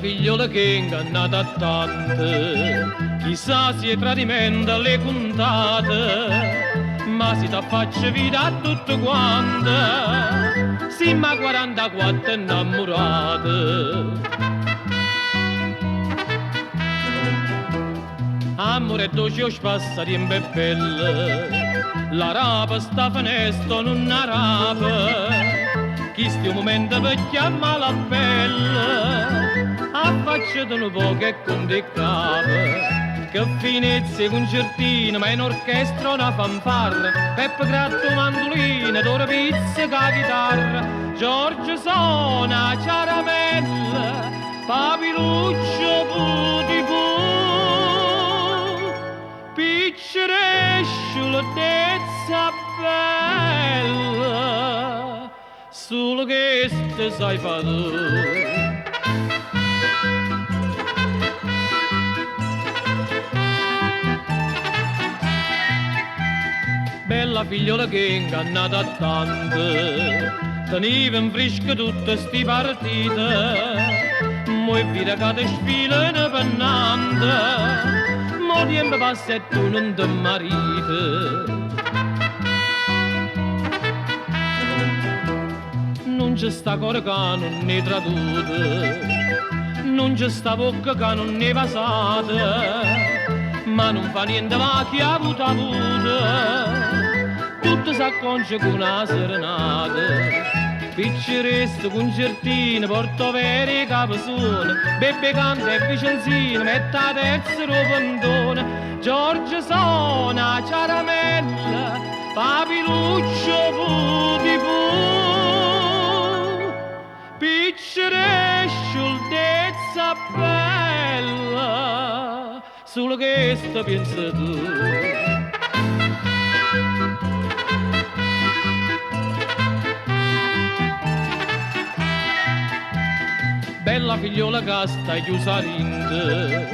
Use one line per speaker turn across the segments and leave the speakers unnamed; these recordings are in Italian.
figliola che è ingannata a tante, chissà se è tradimento le contate, ma si t'affaccia vita a tutto quanto, siamo a 44 innamorate. Amore dolce o spassa di belle, la rapa sta finesto non rapa, chi sti un momento per chiamare la pelle, affacciate un po' che con dei capi, che finezze concertine, ma in orchestra una fanfarra, Peppe gratto mandolina, d'ora pizza che chitarra, Giorgio suona caramella, Papiluccio puti picceresciolo dezza bella, solo che ste sai fa tu. Bella figliola che è ingannata a tante, teniva in fresca tutte sti partite, mo è vita che te sfilano pennante, mo tempo passa e tu non ti mariti. Non c'è sta cuore che non è traduto, non c'è sta bocca che non è passata, ma non fa niente va chi ha avuto, tutto s'acconcia con una serenata. Piccereste, concertine, portovere, capesone, bebbe canta e vicenzine, mette a terza ropandone, Giorgio suona caramella, Papiluccio puti picceresciol dezza bella, solo che sta pensa tu. Bella figliola che stai chiusa rinde,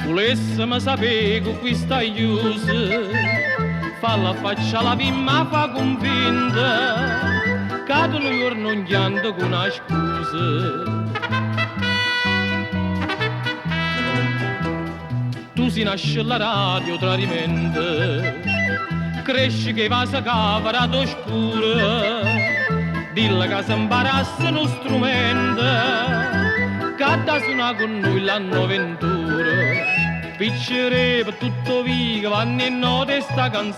volessimo sapere con qui stai chiusa, falla faccia la vimma fa convinta, che tu non giorno un pianto con una scusa. Tu si nasce alla radio tradimento, cresci che va sa cavara d'oscura, dilla che si imparassi uno strumento, che da suona con noi l'anno ventura, piccere per tutto vivo, vanno in notte sta canzone.